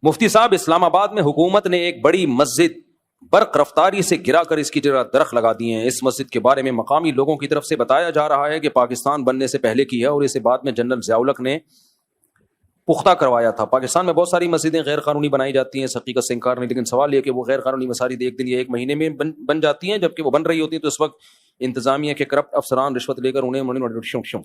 مفتی صاحب، اسلام آباد میں حکومت نے ایک بڑی مسجد برق رفتاری سے گرا کر اس کی جگہ درخت لگا دیے ہیں. اس مسجد کے بارے میں مقامی لوگوں کی طرف سے بتایا جا رہا ہے کہ پاکستان بننے سے پہلے کی ہے اور اسے بعد میں جنرل ضیاء الحق نے پختہ کروایا تھا. پاکستان میں بہت ساری مسجدیں غیر قانونی بنائی جاتی ہیں، اس حقیقت سے انکار نہیں، لیکن سوال یہ کہ وہ غیر قانونی مساجد ایک دن یا ایک مہینے میں بن جاتی ہیں، جبکہ وہ بن رہی ہوتی ہیں تو اس وقت انتظامیہ کے کرپٹ افسران رشوت لے کر انہیں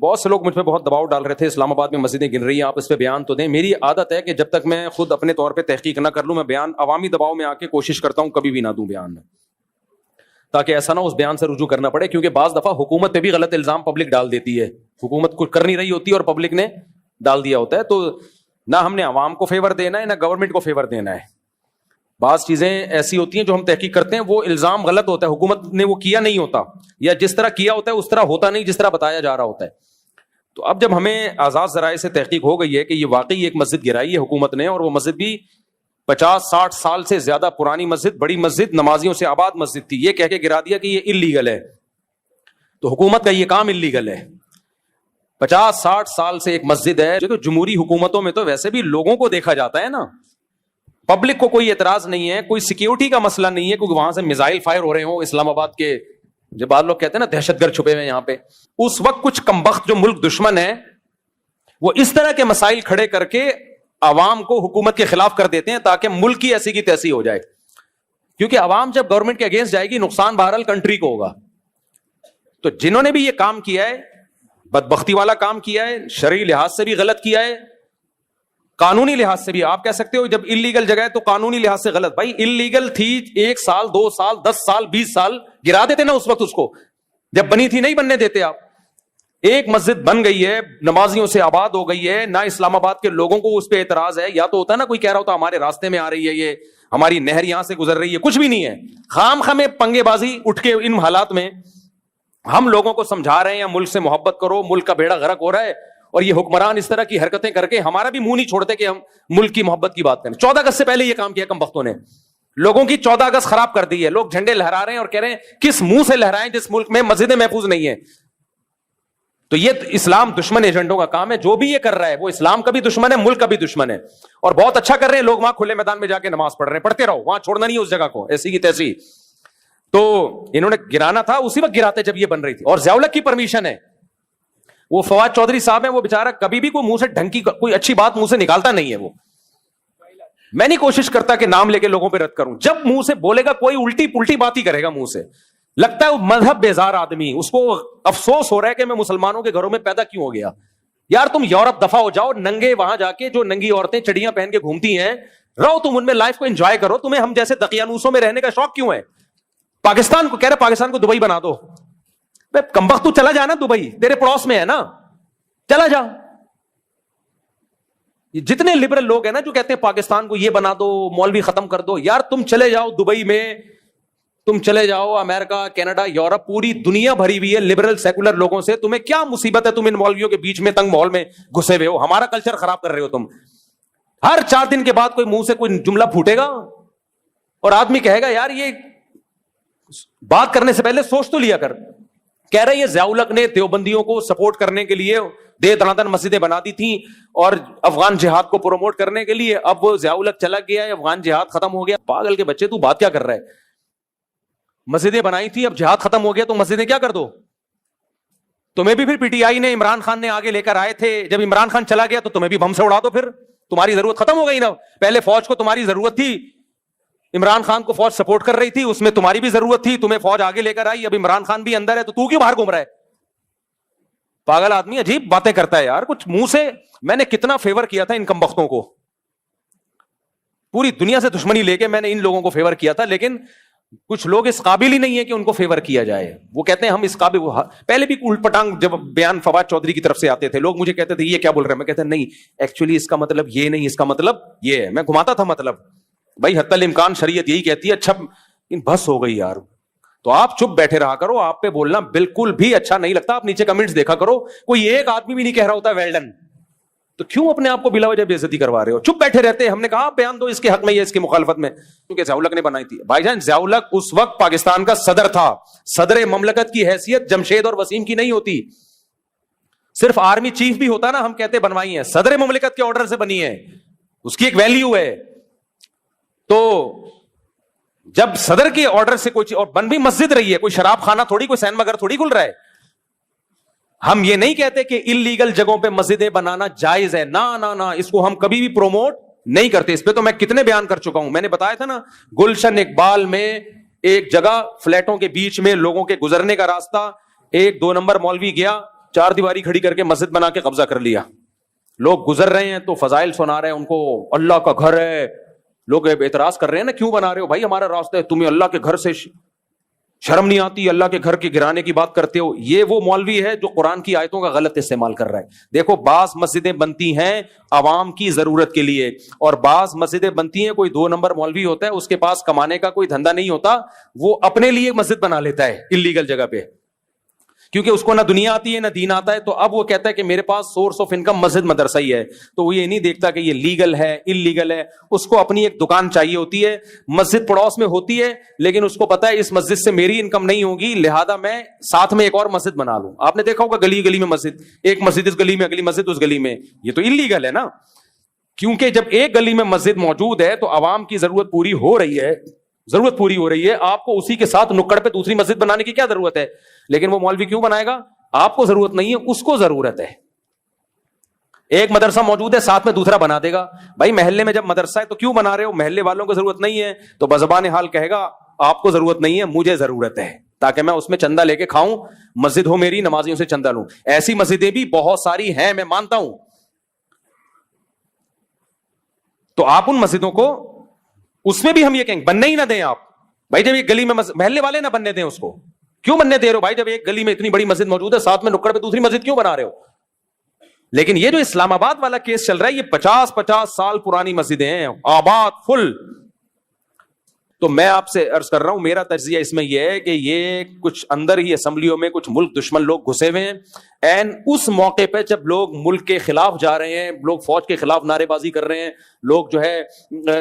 بہت سے لوگ مجھ پہ بہت دباؤ ڈال رہے تھے. اسلام آباد میں مسجدیں گن رہی ہیں، آپ اس پہ بیان تو دیں. میری عادت ہے کہ جب تک میں خود اپنے طور پہ تحقیق نہ کر لوں، میں بیان عوامی دباؤ میں آ کے کوشش کرتا ہوں کبھی بھی نہ دوں بیان میں، تاکہ ایسا نہ اس بیان سے رجوع کرنا پڑے. کیونکہ بعض دفعہ حکومت پہ بھی غلط الزام پبلک ڈال دیتی ہے، حکومت کچھ کر نہیں رہی ہوتی اور پبلک نے ڈال دیا ہوتا ہے. تو نہ ہم نے عوام کو فیور دینا ہے، نہ گورنمنٹ کو فیور دینا ہے. بعض چیزیں ایسی ہوتی ہیں جو ہم تحقیق کرتے ہیں وہ الزام غلط ہوتا ہے، حکومت نے وہ کیا نہیں ہوتا، یا جس طرح کیا ہوتا ہے اس طرح ہوتا نہیں جس طرح بتایا جا رہا ہوتا ہے. تو اب جب ہمیں آزاد ذرائع سے تحقیق ہو گئی ہے کہ یہ واقعی ایک مسجد گرائی ہے حکومت نے، اور وہ مسجد بھی 50-60 سال سے زیادہ پرانی مسجد، بڑی مسجد، نمازیوں سے آباد مسجد تھی، یہ کہہ کے گرا دیا کہ یہ انلیگل ہے. تو حکومت کا یہ کام انلیگل ہے. 50-60 سال سے ایک مسجد ہے جو جمہوری حکومتوں میں تو ویسے بھی لوگوں کو دیکھا جاتا ہے نا، پبلک کو کوئی اعتراض نہیں ہے، کوئی سیکیورٹی کا مسئلہ نہیں ہے، کیونکہ وہاں سے میزائل فائر ہو رہے ہوں اسلام آباد کے، جب بعض لوگ کہتے ہیں نا دہشت گرد چھپے ہوئے یہاں پہ. اس وقت کچھ کمبخت جو ملک دشمن ہے وہ اس طرح کے مسائل کھڑے کر کے عوام کو حکومت کے خلاف کر دیتے ہیں تاکہ ملک کی ایسی کی تیسی ہو جائے. کیونکہ عوام جب گورنمنٹ کے اگینسٹ جائے گی نقصان بہرحال کنٹری کو ہوگا. تو جنہوں نے بھی یہ کام کیا ہے، بدبختی والا کام کیا ہے، شرعی لحاظ سے بھی غلط کیا ہے، قانونی لحاظ سے بھی. آپ کہہ سکتے ہو جب انلیگل جگہ ہے تو قانونی لحاظ سے غلط. بھائی انلیگل تھی 1 سال 2 سال 10 سال 20 سال گرا دیتے نا اس وقت، اس کو جب بنی تھی نہیں بننے دیتے آپ. ایک مسجد بن گئی ہے، نمازیوں سے آباد ہو گئی ہے، نہ اسلام آباد کے لوگوں کو اس پہ اعتراض ہے. یا تو ہوتا ہے نا کوئی کہہ رہا ہوتا ہمارے راستے میں آ رہی ہے، یہ ہماری نہر یہاں سے گزر رہی ہے، کچھ بھی نہیں ہے. خام خامے پنگے بازی اٹھ کے ان حالات میں ہم لوگوں کو سمجھا رہے ہیں ملک سے محبت کرو، ملک کا بیڑا غرق ہو رہا ہے، اور یہ حکمران اس طرح کی حرکتیں کر کے ہمارا بھی منہ نہیں چھوڑتے کہ ہم ملک کی محبت کی بات کریں. 14 اگست سے پہلے یہ کام کیا کم بختوں نے، لوگوں کی 14 اگست خراب کر دی ہے. لوگ جھنڈے لہرا رہے ہیں اور کہہ رہے ہیں کس منہ سے لہرائیں جس ملک میں مسجدیں محفوظ نہیں ہیں. تو یہ اسلام دشمن ایجنٹوں کا کام ہے. جو بھی یہ کر رہا ہے وہ اسلام کا بھی دشمن ہے، ملک کا بھی دشمن ہے. اور بہت اچھا کر رہے ہیں لوگ، وہاں کھلے میدان میں جا کے نماز پڑھ رہے ہیں، پڑھتے رہو، وہاں چھوڑنا نہیں اس جگہ کو ایسی کی تیسی. تو انہوں نے گرانا تھا اسی وقت گراتے جب یہ بن رہی تھی، اور ضیاء الحق کی پرمیشن ہے. وہ فواد چودھری صاحب ہیں، وہ بیچارہ کبھی بھی کوئی منہ سے ڈھنگ کی کوئی اچھی بات منہ سے نکالتا نہیں ہے. وہ میں نہیں کوشش کرتا کہ نام لے کے لوگوں پہ رد کروں، جب منہ سے بولے گا کوئی الٹی پلٹی بات ہی کرے گا منہ سے، لگتا ہے وہ مذہب بیزار آدمی، اس کو افسوس ہو رہا ہے کہ میں مسلمانوں کے گھروں میں پیدا کیوں ہو گیا. یار تم یورپ دفع ہو جاؤ، ننگے وہاں جا کے جو ننگی عورتیں چڑیاں پہن کے گھومتی ہیں رہو، تم ان میں لائف کو انجوائے کرو. تمہیں ہم جیسے دقیانوسوں میں رہنے کا شوق کیوں ہے؟ پاکستان کو کہہ رہے پاکستان کو دبئی بنا دو. کمبخت تو چلا جانا، دبئی تیرے پڑوس میں ہے نا، چلا جا. جتنے لبرل لوگ ہیں نا جو کہتے ہیں پاکستان کو یہ بنا دو، مولوی ختم کر دو، یار تم چلے جاؤ دبئی میں، تم چلے جاؤ امریکہ، کینیڈا، یورپ، پوری دنیا بھری ہوئی ہے لبرل سیکولر لوگوں سے. تمہیں کیا مصیبت ہے؟ تم ان مولویوں کے بیچ میں تنگ ماحول میں گھسے ہوئے ہو، ہمارا کلچر خراب کر رہے ہو تم. ہر 4 دن کے بعد کوئی منہ سے کوئی جملہ پھوٹے گا اور آدمی کہے گا یار یہ بات کرنے سے پہلے سوچ تو لیا کر. کہہ رہے یہ ضیاء الحق نے دیوبندیوں کو سپورٹ کرنے کے لیے دے دنادن مسجدیں بنا دی تھیں اور افغان جہاد کو پروموٹ کرنے کے لیے. اب وہ ضیاء الحق چلا گیا ہے، افغان جہاد ختم ہو گیا. پاگل کے بچے، تو بات کیا کر رہا ہے؟ مسجدیں بنائی تھی، اب جہاد ختم ہو گیا تو مسجدیں کیا کر دو؟ تمہیں بھی پھر پی ٹی آئی نے عمران خان نے آگے لے کر آئے تھے، جب عمران خان چلا گیا تو تمہیں بھی بم سے اڑا دو. پھر تمہاری ضرورت ختم ہو گئی نا. پہلے فوج کو تمہاری ضرورت تھی، عمران خان کو فوج سپورٹ کر رہی تھی، اس میں تمہاری بھی ضرورت تھی، تمہیں فوج آگے لے کر آئی. اب عمران خان بھی اندر ہے تو کیوں باہر گھوم رہا ہے؟ پاگل آدمی عجیب باتیں کرتا ہے یار. کچھ منہ سے میں نے کتنا فیور کیا تھا ان کمبختوں کو، پوری دنیا سے دشمنی لے کے میں نے ان لوگوں کو فیور کیا تھا، لیکن کچھ لوگ اس قابل ہی نہیں ہے کہ ان کو فیور کیا جائے. وہ کہتے ہیں ہم اس قابل. پہلے بھی الٹ پٹانگ جب بیان فواد چودھری کی طرف سے آتے تھے لوگ مجھے کہتے تھے یہ کیا بول رہے ہیں، میں کہتا نہیں ایکچولی اس کا مطلب یہ نہیں، اس کا مطلب یہ ہے. میں گھماتا تھا مطلب. بھائی حتی الامکان شریعت یہی کہتی ہے. اچھا بس ہو گئی یار، تو آپ چپ بیٹھے رہا کرو. آپ پہ بولنا بالکل بھی اچھا نہیں لگتا. آپ نیچے کمنٹس دیکھا کرو، کوئی ایک آدمی بھی نہیں کہہ رہا ہوتا ویل ڈن، تو کیوں اپنے آپ کو بلا وجہ بے عزتی کروا رہے ہو؟ چپ بیٹھے رہتے. ہم نے کہا بیان دو اس کے حق میں یا اس کی مخالفت میں، کیونکہ ضیاء الحق نے بنائی تھی. بھائی جان ضیاء الحق اس وقت پاکستان کا صدر تھا. صدر مملکت کی حیثیت جمشید اور وسیم کی نہیں ہوتی، صرف آرمی چیف بھی ہوتا نا ہم کہتے بنوائی ہے، صدر مملکت کے آرڈر سے بنی ہے. اس کی ایک ویلیو ہے. تو جب صدر کے آرڈر سے کوئی چیز اور بن بھی مسجد رہی ہے, کوئی شراب خانہ تھوڑی, کوئی سینما گھر تھوڑی کھل رہا ہے. ہم یہ نہیں کہتے کہ انلیگل جگہوں پہ مسجدیں بنانا جائز ہے, نہ, اس کو ہم کبھی بھی پروموٹ نہیں کرتے. اس پہ تو میں کتنے بیان کر چکا ہوں. میں نے بتایا تھا نا, گلشن اقبال میں ایک جگہ فلیٹوں کے بیچ میں لوگوں کے گزرنے کا راستہ, ایک 2 نمبر مولوی گیا, 4 دیواری کھڑی کر کے مسجد بنا کے قبضہ کر لیا. لوگ گزر رہے ہیں تو فضائل سنا رہے ہیں ان کو, اللہ کا گھر ہے. لوگ اعتراض کر رہے ہیں نا, کیوں بنا رہے ہو بھائی, ہمارا راستہ ہے, تمہیں اللہ کے گھر سے شرم نہیں آتی, اللہ کے گھر کے گرانے کی بات کرتے ہو. یہ وہ مولوی ہے جو قرآن کی آیتوں کا غلط استعمال کر رہا ہے. دیکھو, بعض مسجدیں بنتی ہیں عوام کی ضرورت کے لیے, اور بعض مسجدیں بنتی ہیں, کوئی 2 نمبر مولوی ہوتا ہے, اس کے پاس کمانے کا کوئی دھندا نہیں ہوتا, وہ اپنے لیے مسجد بنا لیتا ہے انلیگل جگہ پہ, کیونکہ اس کو نہ دنیا آتی ہے نہ دین آتا ہے. تو اب وہ کہتا ہے کہ میرے پاس سورس آف انکم مسجد مدرسہ ہی ہے. تو وہ یہ نہیں دیکھتا کہ یہ لیگل ہے انلیگل ہے, اس کو اپنی ایک دکان چاہیے ہوتی ہے. مسجد پڑوس میں ہوتی ہے, لیکن اس کو پتا ہے اس مسجد سے میری انکم نہیں ہوگی, لہذا میں ساتھ میں ایک اور مسجد بنا لوں. آپ نے دیکھا ہوگا گلی گلی میں مسجد, ایک مسجد اس گلی میں, اگلی مسجد اس گلی میں. یہ تو انلیگل ہے نا, کیونکہ جب ایک گلی میں مسجد موجود ہے تو عوام کی ضرورت پوری ہو رہی ہے, آپ کو اسی کے ساتھ نکڑ پہ دوسری مسجد بنانے کی کیا ضرورت ہے. لیکن وہ مولوی کیوں بنائے گا, آپ کو ضرورت نہیں ہے, اس کو ضرورت ہے. ایک مدرسہ موجود ہے, ساتھ میں دوسرا بنا دے گا. بھائی محلے میں جب مدرسہ ہے تو کیوں بنا رہے ہو, محلے والوں کو ضرورت نہیں ہے, تو بزبان حال کہے گا آپ کو ضرورت نہیں ہے, مجھے ضرورت ہے, تاکہ میں اس میں چندہ لے کے کھاؤں, مسجد ہو میری, نمازیوں سے چندہ لوں. ایسی مسجدیں بھی بہت ساری ہیں, میں مانتا ہوں. تو آپ ان مسجدوں کو, اس میں بھی ہم یہ کہیں بننے ہی نہ دیں. آپ بھائی جب ایک گلی میں محلے والے نہ بننے دیں, اس کو کیوں بننے دے رہے ہو بھائی, جب ایک گلی میں اتنی بڑی مسجد موجود ہے, ساتھ میں نکڑ پہ دوسری مسجد کیوں بنا رہے ہو. لیکن یہ جو اسلام آباد والا کیس چل رہا ہے, یہ 50 سال پرانی مسجدیں ہیں, آباد فل. تو میں آپ سے عرض کر رہا ہوں, میرا تجزیہ اس میں یہ ہے کہ یہ کچھ اندر ہی اسمبلیوں میں کچھ ملک دشمن لوگ گھسے ہوئے ہیں, این اس موقع پہ جب لوگ ملک کے خلاف جا رہے ہیں, لوگ فوج کے خلاف نعرے بازی کر رہے ہیں, لوگ جو ہے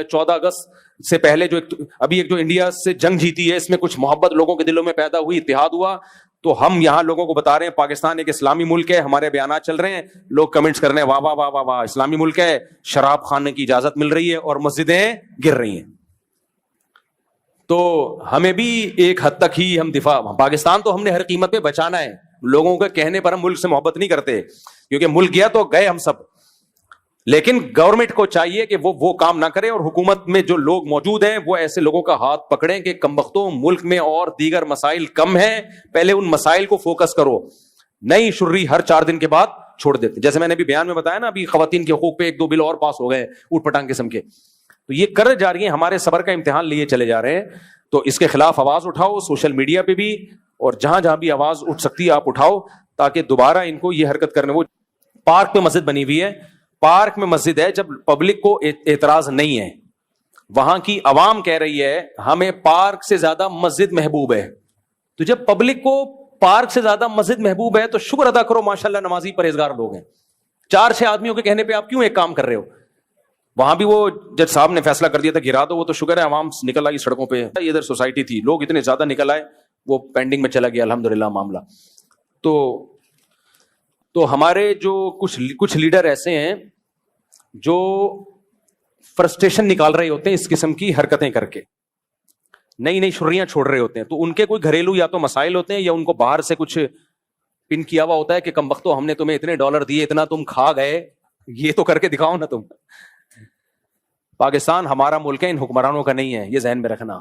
14 اگست سے پہلے جو ابھی ایک جو انڈیا سے جنگ جیتی ہے, اس میں کچھ محبت لوگوں کے دلوں میں پیدا ہوئی, اتحاد ہوا. تو ہم یہاں لوگوں کو بتا رہے ہیں پاکستان ایک اسلامی ملک ہے, ہمارے بیانات چل رہے ہیں, لوگ کمنٹس کر رہے ہیں واہ واہ واہ واہ واہ, اسلامی ملک ہے, شراب خانے کی اجازت مل رہی ہے اور مسجدیں گر رہی ہیں. تو ہمیں بھی ایک حد تک ہی ہم دفاع, پاکستان تو ہم نے ہر قیمت پہ بچانا ہے. لوگوں کے کہنے پر ہم ملک سے محبت نہیں کرتے, کیونکہ ملک گیا تو گئے ہم سب. لیکن گورنمنٹ کو چاہیے کہ وہ کام نہ کرے, اور حکومت میں جو لوگ موجود ہیں وہ ایسے لوگوں کا ہاتھ پکڑیں کہ کمبختوں, ملک میں اور دیگر مسائل کم ہیں, پہلے ان مسائل کو فوکس کرو, نئی شرری ہر 4 دن کے بعد چھوڑ دیتے. جیسے میں نے بھی بیان میں بتایا نا, ابھی خواتین کے حقوق پہ 1-2 بل اور پاس ہو گئے اوٹ پٹانگ قسم کے. تو یہ کر جا رہی ہیں, ہمارے صبر کا امتحان لیے چلے جا رہے ہیں. تو اس کے خلاف آواز اٹھاؤ, سوشل میڈیا پہ بھی, اور جہاں جہاں بھی آواز اٹھ سکتی ہے آپ اٹھاؤ, تاکہ دوبارہ ان کو یہ حرکت کرنے. وہ پارک پہ مسجد بنی ہوئی ہے, پارک میں مسجد ہے, جب پبلک کو اعتراض نہیں ہے, وہاں کی عوام کہہ رہی ہے ہمیں پارک سے زیادہ مسجد محبوب ہے. تو جب پبلک کو پارک سے زیادہ مسجد محبوب ہے تو شکر ادا کرو, ماشاءاللہ نمازی پرہیزگار لوگ ہیں. 4-6 آدمیوں کے کہنے پہ آپ کیوں ایک کام کر رہے ہو. وہاں بھی وہ جج صاحب نے فیصلہ کر دیا تھا گرا دو, وہ تو شکر ہے عوام نکل آئی سڑکوں پہ. ادھر سوسائٹی تھی, لوگ اتنے زیادہ نکل آئے, وہ پینڈنگ میں چلا گیا الحمدللہ معاملہ. تو ہمارے جو کچھ لیڈر ایسے ہیں جو فرسٹریشن نکال رہے ہوتے ہیں اس قسم کی حرکتیں کر کے, نئی شرریاں چھوڑ رہے ہوتے ہیں. تو ان کے کوئی گھریلو یا تو مسائل ہوتے ہیں, یا ان کو باہر سے کچھ پن کیا ہوا ہوتا ہے کہ کمبختو ہم نے تمہیں اتنے ڈالر دیے, اتنا تم کھا گئے, یہ تو کر کے دکھاؤ نا تم. پاکستان ہمارا ملک ہے, ان حکمرانوں کا نہیں ہے, یہ ذہن میں رکھنا.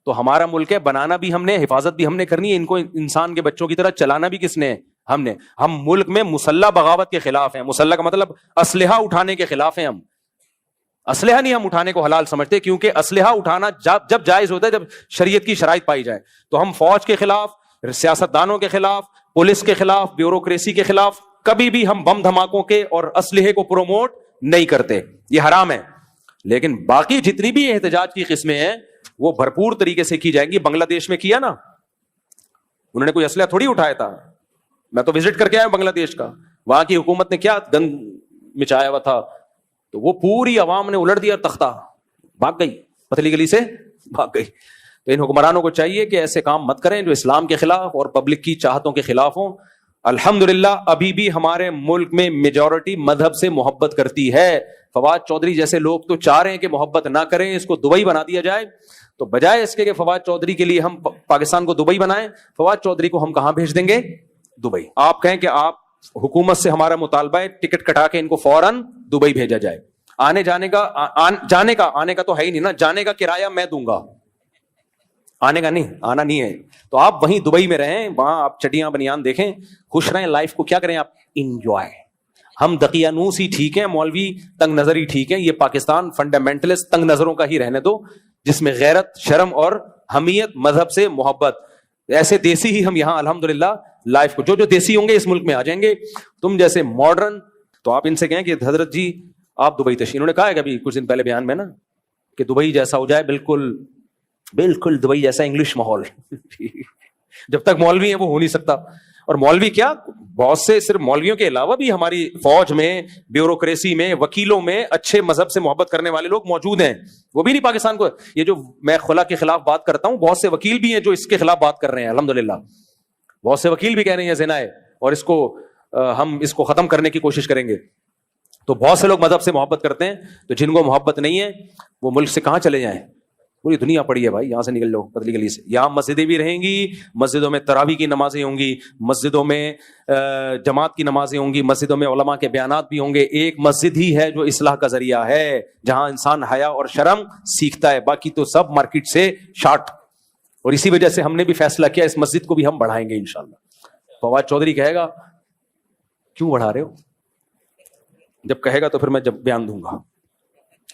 تو ہمارا ملک ہے, بنانا بھی ہم نے, حفاظت بھی ہم نے کرنی ہے. ان کو انسان کے بچوں کی طرح چلانا بھی کس نے, ہم نے. ہم ملک میں مسلح بغاوت کے خلاف ہیں. مسلح کا مطلب اسلحہ اٹھانے کے خلاف ہیں. ہم اسلحہ نہیں ہم اٹھانے کو حلال سمجھتے, کیونکہ اسلحہ اٹھانا جب جائز ہوتا ہے جب شریعت کی شرائط پائی جائے. تو ہم فوج کے خلاف, سیاستدانوں کے خلاف, پولیس کے خلاف, بیوروکریسی کے خلاف کبھی بھی ہم بم دھماکوں کے اور اسلحے کو پروموٹ نہیں کرتے, یہ حرام ہے. لیکن باقی جتنی بھی احتجاج کی قسمیں ہیں وہ بھرپور طریقے سے کی جائیں گی. بنگلہ دیش میں کیا نا, انہوں نے کوئی اسلحہ تھوڑی اٹھایا تھا. میں تو وزٹ کر کے آیا بنگلہ دیش کا, وہاں کی حکومت نے کیا گند مچایا ہوا تھا, تو وہ پوری عوام نے الٹ دیا تختہ, بھاگ گئی, پتلی گلی سے بھاگ گئی. تو ان حکمرانوں کو چاہیے کہ ایسے کام مت کریں جو اسلام کے خلاف اور پبلک کی چاہتوں کے خلاف ہوں. الحمدللہ ابھی بھی ہمارے ملک میں میجورٹی مذہب سے محبت کرتی ہے. فواد چودھری جیسے لوگ تو چاہ رہے ہیں کہ محبت نہ کریں, اس کو دبئی بنا دیا جائے. تو بجائے اس کے کہ فواد چودھری کے لیے ہم پاکستان کو دبئی بنائیں, فواد چودھری کو ہم کہاں بھیج دیں گے؟ دبئی. آپ کہیں کہ آپ حکومت سے ہمارا مطالبہ ہے ٹکٹ کٹا کے ان کو فوراً دبئی بھیجا جائے. آنے جانے کا آنے کا تو ہے ہی نہیں نا, جانے کا کرایہ میں دوں گا, آنے کا نہیں, آنا نہیں ہے. تو آپ وہیں دبئی میں رہیں, وہاں آپ چٹیاں بنیان دیکھیں, خوش رہیں, لائف کو کیا کریں آپ, انجوائے. ہم دقیانوس ہی ٹھیک ہیں, مولوی تنگ نظری ٹھیک ہے, یہ پاکستان فنڈامنٹلسٹ تنگ نظروں کا ہی رہنے دو, جس میں غیرت, شرم اور حمیت, مذہب سے محبت. ایسے دیسی ہی ہم یہاں الحمدللہ لائف کو, جو دیسی ہوں گے اس ملک میں آ جائیں گے. تم جیسے ماڈرن, تو آپ ان سے کہیں کہ حضرت جی آپ دبئی تشریف, انہوں نے کہا ہے کبھی کچھ دن پہلے بیان میں نا کہ دبئی جیسا ہو جائے, بالکل دبئی جیسا انگلش ماحول. جب تک مولوی ہیں وہ ہو نہیں سکتا. اور مولوی کیا, بہت سے صرف مولویوں کے علاوہ بھی ہماری فوج میں, بیوروکریسی میں, وکیلوں میں اچھے مذہب سے محبت کرنے والے لوگ موجود ہیں. وہ بھی نہیں پاکستان کو, یہ جو میں خلا کے خلاف بات کرتا ہوں, بہت سے وکیل بھی ہیں جو اس کے خلاف بات کر رہے ہیں الحمدللہ. بہت سے وکیل بھی کہہ رہے ہیں زنا ہے اور اس کو ہم اس کو ختم کرنے کی کوشش کریں گے. تو بہت سے لوگ مذہب سے محبت کرتے ہیں, تو جن کو محبت نہیں ہے وہ ملک سے کہاں چلے جائیں. پوری دنیا پڑی ہے بھائی, یہاں سے نکل جاؤ پتلی گلی سے. یہاں مسجدیں بھی رہیں گی, مسجدوں میں تراویح کی نمازیں ہوں گی, مسجدوں میں جماعت کی نمازیں ہوں گی, مسجدوں میں علماء کے بیانات بھی ہوں گے. ایک مسجد ہی ہے جو اصلاح کا ذریعہ ہے, جہاں انسان حیا اور شرم سیکھتا ہے, باقی تو سب مارکیٹ سے شارٹ. اور اسی وجہ سے ہم نے بھی فیصلہ کیا اس مسجد کو بھی ہم بڑھائیں گے انشاءاللہ. فواد چودھری کہے گا کیوں بڑھا رہے ہو, جب کہے گا تو پھر میں جب بیان دوں گا.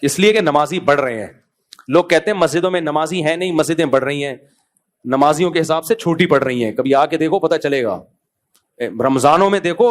اس لیے کہ نمازی بڑھ رہے ہیں. لوگ کہتے ہیں مسجدوں میں نمازی ہیں نہیں, مسجدیں بڑھ رہی ہیں, نمازیوں کے حساب سے چھوٹی پڑ رہی ہیں. کبھی آ کے دیکھو پتہ چلے گا. رمضانوں میں دیکھو